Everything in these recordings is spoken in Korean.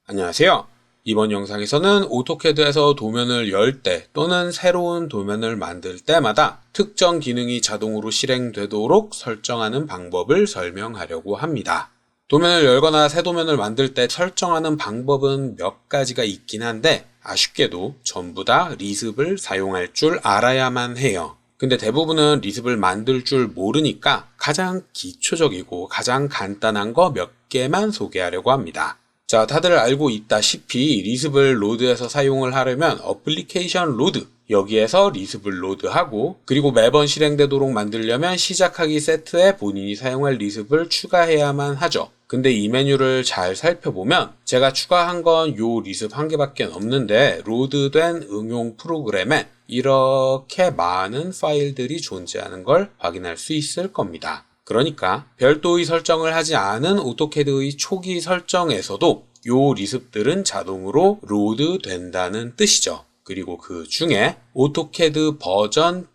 안녕하세요. 이번 영상에서는 오토캐드에서 도면을 열 때 또는 새로운 도면을 만들 때마다 특정 기능이 자동으로 실행되도록 설정하는 방법을 설명하려고 합니다. 도면을 열거나 새 도면을 만들 때 설정하는 방법은 몇 가지가 있긴 한데 아쉽게도 전부 다 리습을 사용할 줄 알아야만 해요. 근데 대부분은 리습을 만들 줄 모르니까 가장 기초적이고 가장 간단한 거 몇 개만 소개하려고 합니다. 자, 다들 알고 있다시피 리습을 로드해서 사용을 하려면 어플리케이션 로드, 여기에서 리습을 로드하고, 그리고 매번 실행되도록 만들려면 시작하기 세트에 본인이 사용할 리습을 추가해야만 하죠. 근데 이 메뉴를 잘 살펴보면 제가 추가한 건 요 리습 한 개밖에 없는데 로드된 응용 프로그램에 이렇게 많은 파일들이 존재하는 걸 확인할 수 있을 겁니다. 그러니까 별도의 설정을 하지 않은 오토캐드의 초기 설정에서도 요 리습들은 자동으로 로드 된다는 뜻이죠. 그리고 그 중에 오토캐드 버전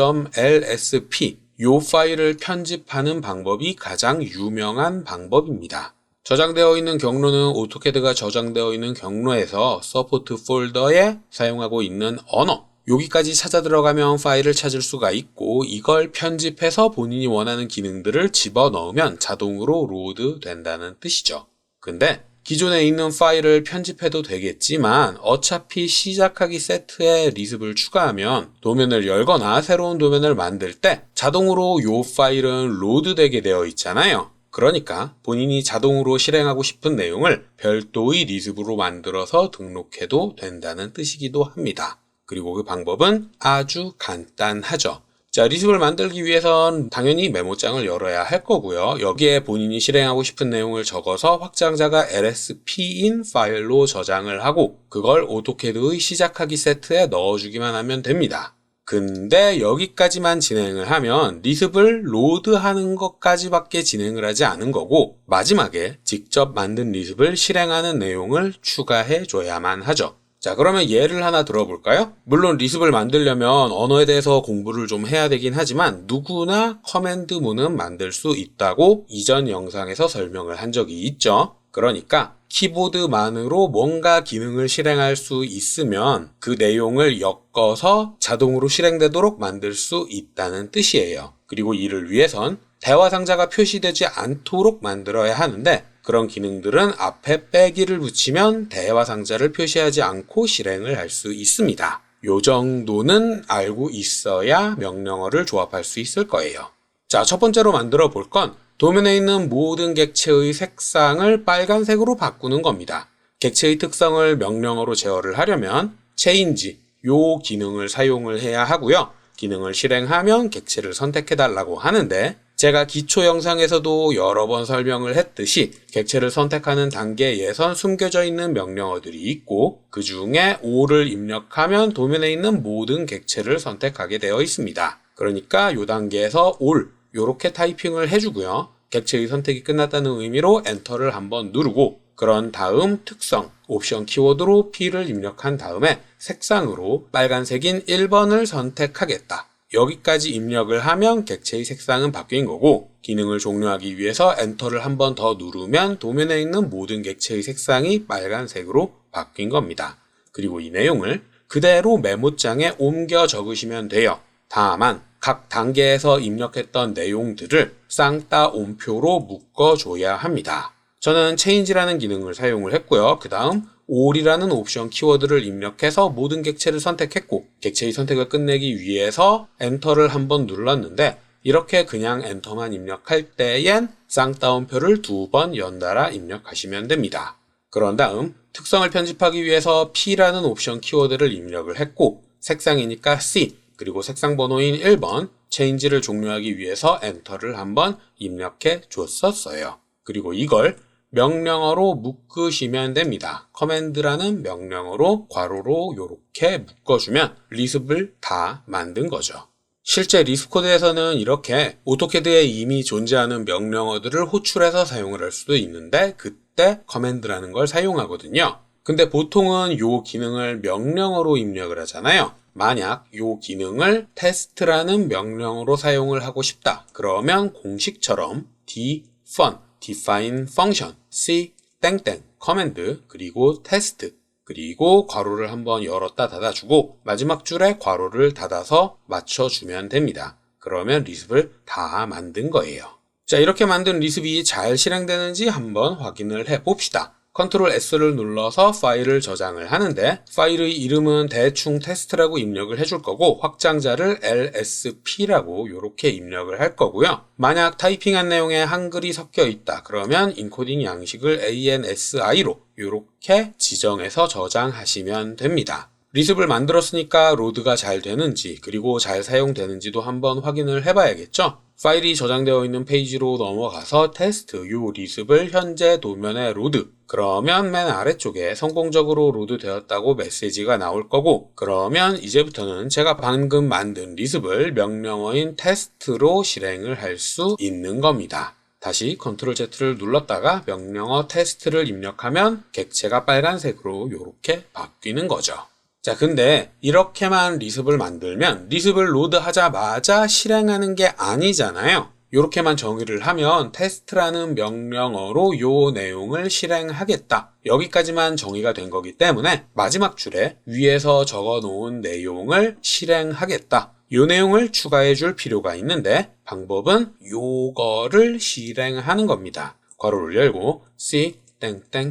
doc.lsp 요 파일을 편집하는 방법이 가장 유명한 방법입니다. 저장되어 있는 경로는 오토캐드가 저장되어 있는 경로에서 서포트 폴더에 사용하고 있는 언어, 여기까지 찾아 들어가면 파일을 찾을 수가 있고, 이걸 편집해서 본인이 원하는 기능들을 집어넣으면 자동으로 로드 된다는 뜻이죠. 근데 기존에 있는 파일을 편집해도 되겠지만 어차피 시작하기 세트에 리습을 추가하면 도면을 열거나 새로운 도면을 만들 때 자동으로 요 파일은 로드되게 되어 있잖아요. 그러니까 본인이 자동으로 실행하고 싶은 내용을 별도의 리습으로 만들어서 등록해도 된다는 뜻이기도 합니다. 그리고 그 방법은 아주 간단하죠. 자, 리습을 만들기 위해선 당연히 메모장을 열어야 할 거고요. 여기에 본인이 실행하고 싶은 내용을 적어서 확장자가 lsp인 파일로 저장을 하고 그걸 오토캐드의 시작하기 세트에 넣어주기만 하면 됩니다. 근데 여기까지만 진행을 하면 리습을 로드하는 것까지밖에 진행을 하지 않은 거고, 마지막에 직접 만든 리습을 실행하는 내용을 추가해 줘야만 하죠. 자, 그러면 예를 하나 들어볼까요? 물론 리습을 만들려면 언어에 대해서 공부를 좀 해야 되긴 하지만 누구나 커맨드문은 만들 수 있다고 이전 영상에서 설명을 한 적이 있죠. 그러니까 키보드만으로 뭔가 기능을 실행할 수 있으면 그 내용을 엮어서 자동으로 실행되도록 만들 수 있다는 뜻이에요. 그리고 이를 위해선 대화 상자가 표시되지 않도록 만들어야 하는데, 그런 기능들은 앞에 빼기를 붙이면 대화 상자를 표시하지 않고 실행을 할 수 있습니다. 요 정도는 알고 있어야 명령어를 조합할 수 있을 거예요. 자, 첫 번째로 만들어 볼 건 도면에 있는 모든 객체의 색상을 빨간색으로 바꾸는 겁니다. 객체의 특성을 명령어로 제어를 하려면 change 요 기능을 사용을 해야 하고요. 기능을 실행하면 객체를 선택해 달라고 하는데, 제가 기초 영상에서도 여러 번 설명을 했듯이 객체를 선택하는 단계에선 숨겨져 있는 명령어들이 있고, 그 중에 O를 입력하면 도면에 있는 모든 객체를 선택하게 되어 있습니다. 그러니까 이 단계에서 All 요렇게 타이핑을 해주고요. 객체의 선택이 끝났다는 의미로 엔터를 한번 누르고, 그런 다음 특성, 옵션 키워드로 P를 입력한 다음에 색상으로 빨간색인 1번을 선택하겠다. 여기까지 입력을 하면 객체의 색상은 바뀐 거고, 기능을 종료하기 위해서 엔터를 한 번 더 누르면 도면에 있는 모든 객체의 색상이 빨간색으로 바뀐 겁니다. 그리고 이 내용을 그대로 메모장에 옮겨 적으시면 돼요. 다만 각 단계에서 입력했던 내용들을 쌍따 옴표로 묶어줘야 합니다. 저는 change라는 기능을 사용을 했고요. 그 다음 all이라는 옵션 키워드를 입력해서 모든 객체를 선택했고, 객체의 선택을 끝내기 위해서 엔터를 한번 눌렀는데, 이렇게 그냥 엔터만 입력할 때엔 쌍따옴표를 2번 연달아 입력하시면 됩니다. 그런 다음 특성을 편집하기 위해서 P라는 옵션 키워드를 입력을 했고, 색상이니까 C, 그리고 색상 번호인 1번, change를 종료하기 위해서 엔터를 한번 입력해 줬었어요. 그리고 이걸 명령어로 묶으시면 됩니다. 커맨드라는 명령어로 괄호로 이렇게 묶어주면 리습을 다 만든 거죠. 실제 리습 코드에서는 이렇게 오토캐드에 이미 존재하는 명령어들을 호출해서 사용을 할 수도 있는데, 그때 커맨드라는 걸 사용하거든요. 근데 보통은 이 기능을 명령어로 입력을 하잖아요. 만약 이 기능을 테스트라는 명령어로 사용을 하고 싶다. 그러면 공식처럼 define function c 땡땡 커맨드, 그리고 테스트, 그리고 괄호를 한번 열었다 닫아주고 마지막 줄에 괄호를 닫아서 맞춰주면 됩니다. 그러면 리습을 다 만든 거예요. 자, 이렇게 만든 리습이 잘 실행되는지 한번 확인을 해봅시다. 컨트롤 S를 눌러서 파일을 저장을 하는데 파일의 이름은 대충 테스트라고 입력을 해줄 거고 확장자를 lsp라고 이렇게 입력을 할 거고요. 만약 타이핑한 내용에 한글이 섞여 있다 그러면 인코딩 양식을 ANSI로 이렇게 지정해서 저장하시면 됩니다. 리습을 만들었으니까 로드가 잘 되는지 그리고 잘 사용되는지도 한번 확인을 해봐야겠죠? 파일이 저장되어 있는 페이지로 넘어가서 테스트 요 리습을 현재 도면에 로드, 그러면 맨 아래쪽에 성공적으로 로드 되었다고 메시지가 나올 거고, 그러면 이제부터는 제가 방금 만든 리습을 명령어인 테스트로 실행을 할 수 있는 겁니다. 다시 컨트롤 Z를 눌렀다가 명령어 테스트를 입력하면 객체가 빨간색으로 이렇게 바뀌는 거죠. 자, 근데 이렇게만 리습을 만들면 리습을 로드하자마자 실행하는 게 아니잖아요. 이렇게만 정의를 하면 테스트라는 명령어로 요 내용을 실행하겠다. 여기까지만 정의가 된 거기 때문에 마지막 줄에 위에서 적어 놓은 내용을 실행하겠다. 요 내용을 추가해 줄 필요가 있는데 방법은 요거를 실행하는 겁니다. 괄호를 열고 c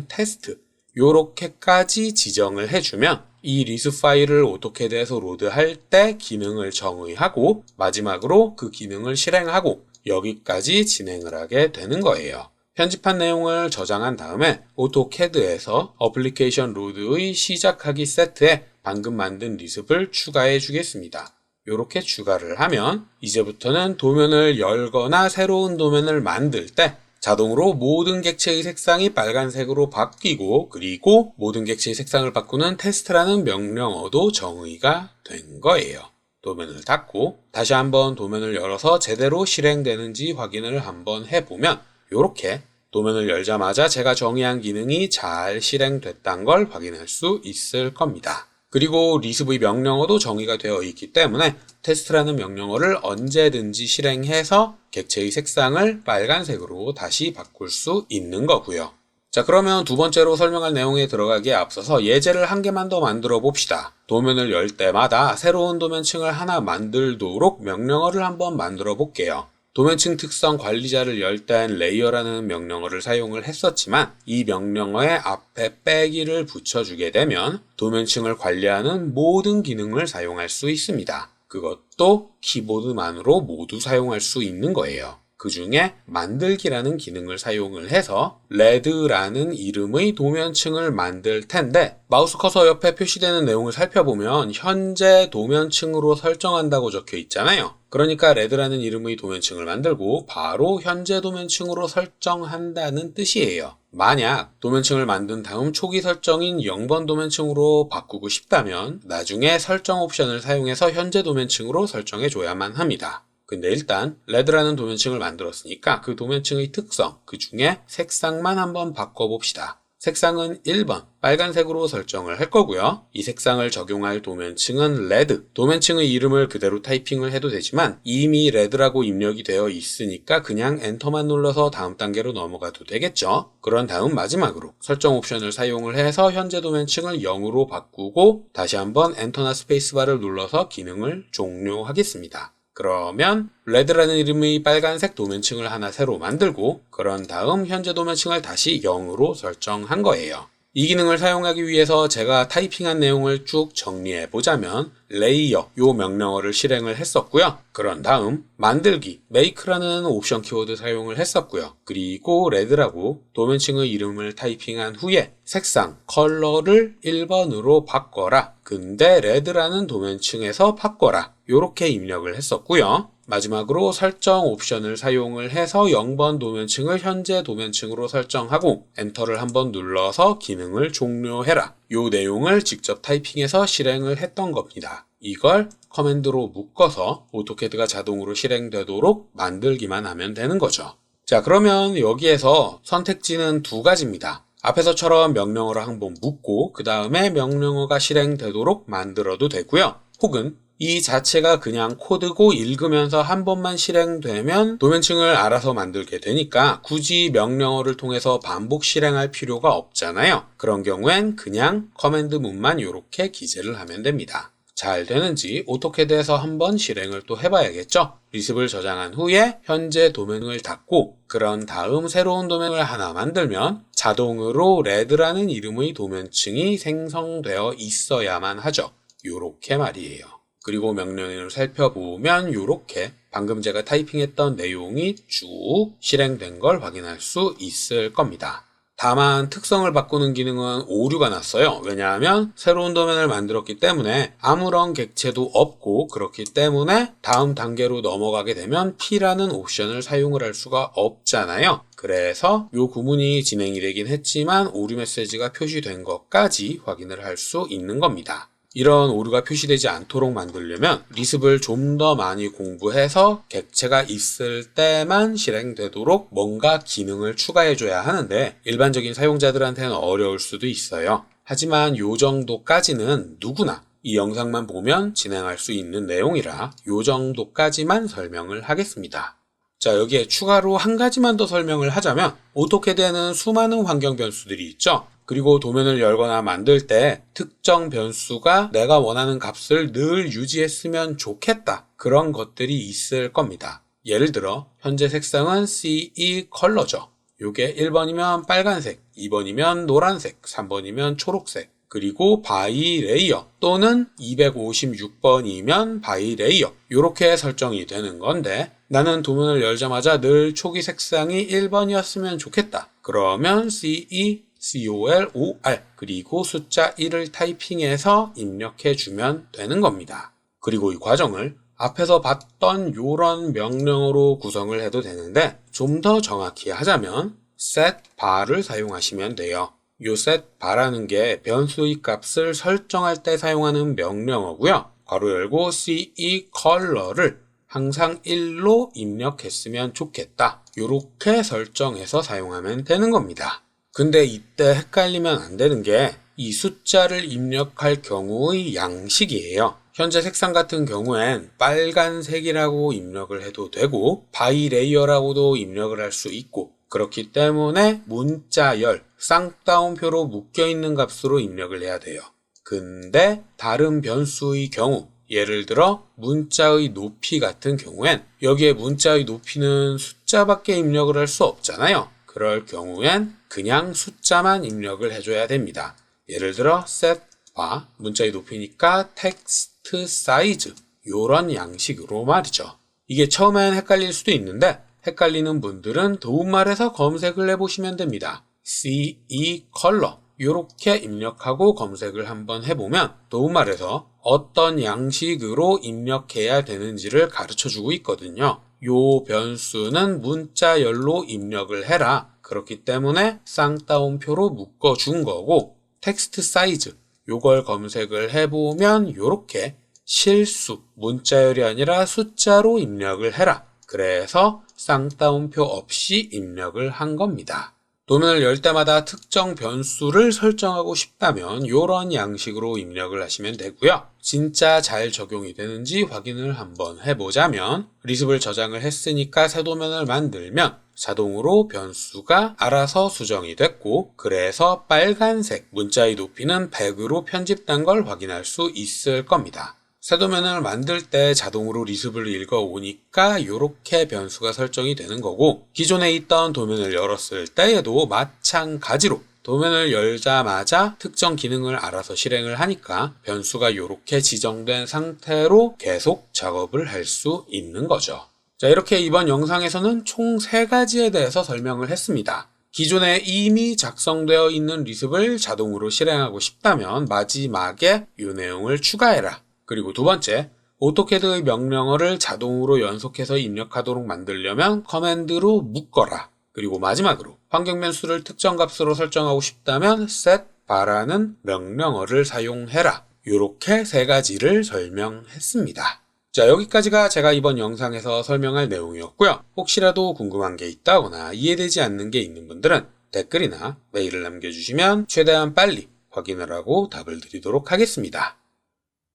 테스트 요렇게까지 지정을 해주면 이 리습 파일을 오토캐드에서 로드할 때 기능을 정의하고 마지막으로 그 기능을 실행하고 여기까지 진행을 하게 되는 거예요. 편집한 내용을 저장한 다음에 오토캐드에서 어플리케이션 로드의 시작하기 세트에 방금 만든 리습을 추가해 주겠습니다. 이렇게 추가를 하면 이제부터는 도면을 열거나 새로운 도면을 만들 때 자동으로 모든 객체의 색상이 빨간색으로 바뀌고 그리고 모든 객체의 색상을 바꾸는 테스트라는 명령어도 정의가 된 거예요. 도면을 닫고 다시 한번 도면을 열어서 제대로 실행되는지 확인을 한번 해보면 이렇게 도면을 열자마자 제가 정의한 기능이 잘 실행됐다는 걸 확인할 수 있을 겁니다. 그리고 리습의 명령어도 정의가 되어 있기 때문에 테스트라는 명령어를 언제든지 실행해서 객체의 색상을 빨간색으로 다시 바꿀 수 있는 거고요. 자, 그러면 두 번째로 설명할 내용에 들어가기에 앞서서 예제를 한 개만 더 만들어 봅시다. 도면을 열 때마다 새로운 도면층을 하나 만들도록 명령어를 한번 만들어 볼게요. 도면층 특성 관리자를 열 땐 레이어라는 명령어를 사용을 했었지만 이 명령어에 앞에 빼기를 붙여주게 되면 도면층을 관리하는 모든 기능을 사용할 수 있습니다. 그것도 키보드만으로 모두 사용할 수 있는 거예요. 그 중에 만들기라는 기능을 사용을 해서 레드라는 이름의 도면층을 만들 텐데 마우스 커서 옆에 표시되는 내용을 살펴보면 현재 도면층으로 설정한다고 적혀 있잖아요. 그러니까 레드라는 이름의 도면층을 만들고 바로 현재 도면층으로 설정한다는 뜻이에요. 만약 도면층을 만든 다음 초기 설정인 0번 도면층으로 바꾸고 싶다면 나중에 설정 옵션을 사용해서 현재 도면층으로 설정해 줘야만 합니다. 근데 일단 레드라는 도면층을 만들었으니까 그 도면층의 특성, 그 중에 색상만 한번 바꿔봅시다. 색상은 1번 빨간색으로 설정을 할 거고요. 이 색상을 적용할 도면층은 레드. 도면층의 이름을 그대로 타이핑을 해도 되지만 이미 레드라고 입력이 되어 있으니까 그냥 엔터만 눌러서 다음 단계로 넘어가도 되겠죠. 그런 다음 마지막으로 설정 옵션을 사용을 해서 현재 도면층을 0으로 바꾸고 다시 한번 엔터나 스페이스바를 눌러서 기능을 종료하겠습니다. 그러면 레드라는 이름의 빨간색 도면층을 하나 새로 만들고 그런 다음 현재 도면층을 다시 0으로 설정한 거예요. 이 기능을 사용하기 위해서 제가 타이핑한 내용을 쭉 정리해 보자면 레이어 요 명령어를 실행을 했었고요. 그런 다음 만들기 make라는 옵션 키워드 사용을 했었고요. 그리고 레드라고 도면층의 이름을 타이핑한 후에 색상 컬러를 1번으로 바꿔라. 근데 레드라는 도면층에서 바꿔라. 요렇게 입력을 했었고요. 마지막으로 설정 옵션을 사용을 해서 0번 도면층을 현재 도면층으로 설정하고 엔터를 한번 눌러서 기능을 종료해라. 요 내용을 직접 타이핑해서 실행을 했던 겁니다. 이걸 커맨드로 묶어서 오토캐드가 자동으로 실행되도록 만들기만 하면 되는 거죠. 자, 그러면 여기에서 선택지는 두 가지입니다. 앞에서처럼 명령어를 한번 묶고 그 다음에 명령어가 실행되도록 만들어도 되고요. 혹은 이 자체가 그냥 코드고 읽으면서 한 번만 실행되면 도면층을 알아서 만들게 되니까 굳이 명령어를 통해서 반복 실행할 필요가 없잖아요. 그런 경우엔 그냥 커맨드 문만 이렇게 기재를 하면 됩니다. 잘 되는지 오토캐드에서 한번 실행을 또 해봐야겠죠. 리습을 저장한 후에 현재 도면을 닫고 그런 다음 새로운 도면을 하나 만들면 자동으로 레드라는 이름의 도면층이 생성되어 있어야만 하죠. 요렇게 말이에요. 그리고 명령어를 살펴보면 요렇게 방금 제가 타이핑했던 내용이 쭉 실행된 걸 확인할 수 있을 겁니다. 다만 특성을 바꾸는 기능은 오류가 났어요. 왜냐하면 새로운 도면을 만들었기 때문에 아무런 객체도 없고 그렇기 때문에 다음 단계로 넘어가게 되면 P라는 옵션을 사용을 할 수가 없잖아요. 그래서 이 구문이 진행이 되긴 했지만 오류 메시지가 표시된 것까지 확인을 할 수 있는 겁니다. 이런 오류가 표시되지 않도록 만들려면 리습을 좀 더 많이 공부해서 객체가 있을 때만 실행되도록 뭔가 기능을 추가해줘야 하는데 일반적인 사용자들한테는 어려울 수도 있어요. 하지만 요 정도까지는 누구나 이 영상만 보면 진행할 수 있는 내용이라 요 정도까지만 설명을 하겠습니다. 자, 여기에 추가로 한 가지만 더 설명을 하자면 오토캐드에는 수많은 환경 변수들이 있죠. 그리고 도면을 열거나 만들 때 특정 변수가 내가 원하는 값을 늘 유지했으면 좋겠다. 그런 것들이 있을 겁니다. 예를 들어 현재 색상은 CE 컬러죠. 요게 1번이면 빨간색, 2번이면 노란색, 3번이면 초록색, 그리고 바이 레이어 또는 256번이면 바이 레이어 이렇게 설정이 되는 건데 나는 도면을 열자마자 늘 초기 색상이 1번이었으면 좋겠다. 그러면 CE COLOR 그리고 숫자 1을 타이핑해서 입력해주면 되는 겁니다. 그리고 이 과정을 앞에서 봤던 요런 명령어로 구성을 해도 되는데 좀 더 정확히 하자면 set bar를 사용하시면 돼요. 요 set bar라는 게 변수의 값을 설정할 때 사용하는 명령어고요. 괄호 열고 CE color를 항상 1로 입력했으면 좋겠다. 요렇게 설정해서 사용하면 되는 겁니다. 근데 이때 헷갈리면 안 되는 게 이 숫자를 입력할 경우의 양식이에요. 현재 색상 같은 경우엔 빨간색이라고 입력을 해도 되고 바이 레이어라고도 입력을 할 수 있고 그렇기 때문에 문자열, 쌍따옴표로 묶여있는 값으로 입력을 해야 돼요. 근데 다른 변수의 경우 예를 들어 문자의 높이 같은 경우엔 여기에 문자의 높이는 숫자밖에 입력을 할 수 없잖아요. 그럴 경우엔 그냥 숫자만 입력을 해줘야 됩니다. 예를 들어 set 바 문자의 높이니까 텍스트 사이즈 요런 양식으로 말이죠. 이게 처음엔 헷갈릴 수도 있는데 헷갈리는 분들은 도움말에서 검색을 해보시면 됩니다. CE 컬러 요렇게 입력하고 검색을 한번 해보면 도움말에서 어떤 양식으로 입력해야 되는지를 가르쳐주고 있거든요. 요 변수는 문자열로 입력을 해라. 그렇기 때문에 쌍따옴표로 묶어준 거고 텍스트 사이즈 요걸 검색을 해보면 요렇게 실수 문자열이 아니라 숫자로 입력을 해라. 그래서 쌍따옴표 없이 입력을 한 겁니다. 도면을 열 때마다 특정 변수를 설정하고 싶다면 이런 양식으로 입력을 하시면 되고요. 진짜 잘 적용이 되는지 확인을 한번 해보자면 리습을 저장을 했으니까 새 도면을 만들면 자동으로 변수가 알아서 수정이 됐고 그래서 빨간색 문자의 높이는 100으로 편집된 걸 확인할 수 있을 겁니다. 새 도면을 만들 때 자동으로 리습을 읽어오니까 이렇게 변수가 설정이 되는 거고 기존에 있던 도면을 열었을 때에도 마찬가지로 도면을 열자마자 특정 기능을 알아서 실행을 하니까 변수가 이렇게 지정된 상태로 계속 작업을 할 수 있는 거죠. 자, 이렇게 이번 영상에서는 총 3가지에 대해서 설명을 했습니다. 기존에 이미 작성되어 있는 리습을 자동으로 실행하고 싶다면 마지막에 이 내용을 추가해라. 그리고 두 번째, 오토캐드의 명령어를 자동으로 연속해서 입력하도록 만들려면 커맨드로 묶어라. 그리고 마지막으로 환경 변수를 특정 값으로 설정하고 싶다면 set bar라는 명령어를 사용해라. 이렇게 3가지를 설명했습니다. 자, 여기까지가 제가 이번 영상에서 설명할 내용이었고요. 혹시라도 궁금한 게 있다거나 이해되지 않는 게 있는 분들은 댓글이나 메일을 남겨주시면 최대한 빨리 확인을 하고 답을 드리도록 하겠습니다.